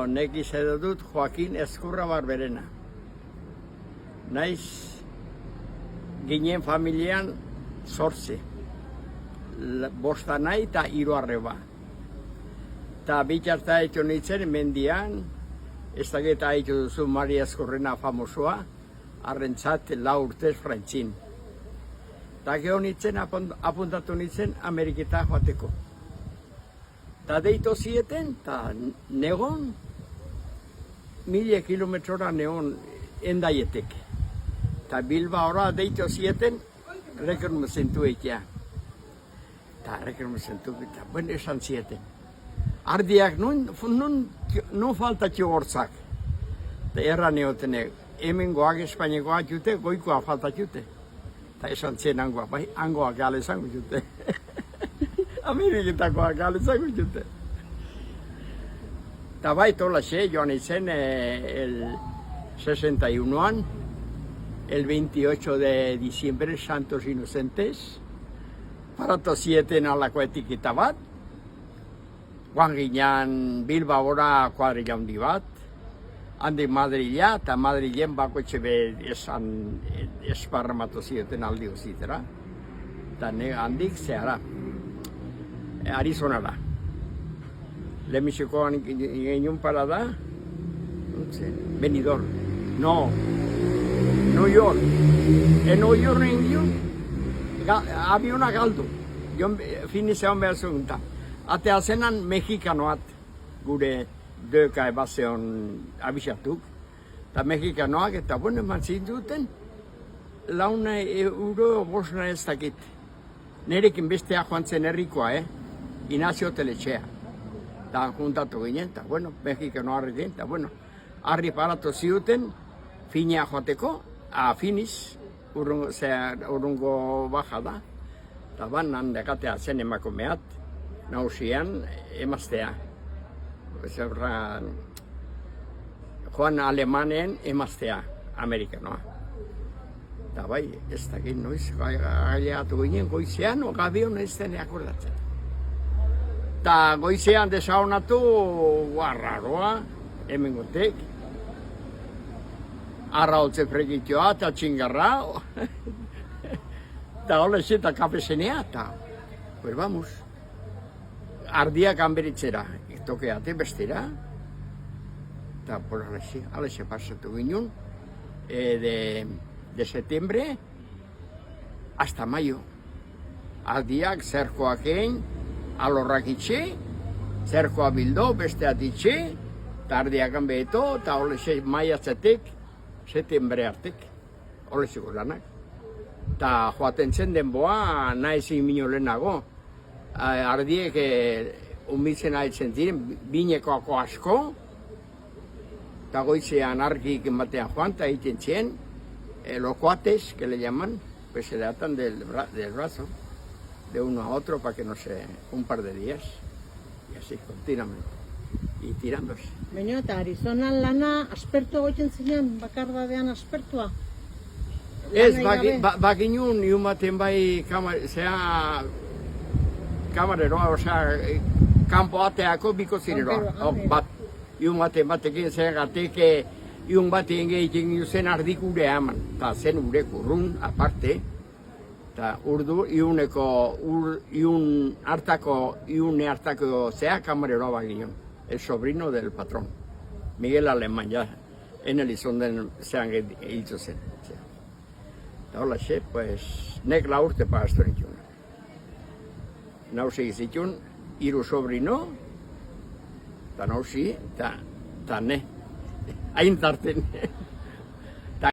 nek izan dut Joaquin Ezkurra Barberena. Naiz ginen familian 8. Bosta nahi eta 3 arreba. Eta bitarta haitu nintzen mendian, ez daketa haitu duzu Maria Ezkurrena famosoa, arrentzat 4 urtez frantzin. Eta geho nintzen, apuntatu nintzen Ameriketa joateko. Eta deito zieten, eta negon, 1000 kilometrora negon endaietek. Eta Bilbaora deito zieten, rekermu zentu eitea. Eta rekermu zentu, eta bueno esan zieten. Ardiak nun faltatxo hortzak. Eta erra neotene, hemen goak Espainiakoa jute, goikoa faltatxute. Eta esan zien angoa, bai, angoa gale zango jute. Ameriketakoa gale zango jute. Eta bai, tolaxe, joan izen el 61an, el 28 de diciembre, Santos Inocentes, parato 7 alako etiketa bat, guan ginean Bilbaora kuadrilla handi bat, handi Madrila, eta Madrilen bako etxe esan esparramatu zioten aldi uzitera. Eta handik zehara, Arizonara. Lehenbizikoan genuen parada, Benidorm. No, New York. En New York nengiun, abiona galdu. Finizean behar zugunta. Atea zenan mexikanoat, gure döka ebazeon abisatuk. Eta mexikanoak, eta bueno, eman zintuten, €1 ez dakit. Nerekin bestea joan zen herrikoa, Inazio Teletxea. Eta juntatu ginen, eta bueno, mexikano harri den, eta bueno, harri paratu ziuten, finea joateko, Finiz, urrungo baja da. Eta banan dekatea zen emakumeat, nausian emaztea. Joan Alemanen emaztea, Amerikanoa. Eta bai, ez dakit noiz, gaileatu ginen goizean, o gabion ez den akordatzen. Eta goizean desaunatu, raroa, hemen gotek. Arra holtze fregitioa eta txingarra. Eta hola eta kapezenea, eta, pues vamos. Ardiak hanberitzera, tokeate bestera. Eta, pues alaxe pasatu ginen, de septiembre hasta mayo. Ardiak zerkoak egin, alorrak itxe, zerkoa bildo, besteat itxe, eta ardiak hanbeto, eta olaxe maiatzetek, septiembre artek, olexiko lanak. Eta joaten zen denboa, nahi mino lehenago. Ardiek umitzen haitzen ziren, binekoako asko, eta goizean argik batean joan, eta egiten ziren, los cuates, que le llaman, pues se le atan del brazo, de uno a otro, para que no se, un par de días, y así, continuamente, y tirándose. Baina eta Arizonan lana aspertu goiten zinean, bakardadean aspertua? Ez, bakinun, iun baten bai, kamareroa, osea, kanpo ateako biko zineroa. Bat, iun batekin zegatik, iun batekin egiten zen ardik ure eman. Eta zen ure kurrun, aparte, eta urdu, iune hartako zea kamareroa bakinun. El sobrino del patrón, Miguel Alemán, ya en Elizonden zean egiten zen. Eta hola xe, pues, nek 4 urte pagaztu nituen. Nausi izitun, 3 sobrino, eta nausi, eta ne, hain tarten.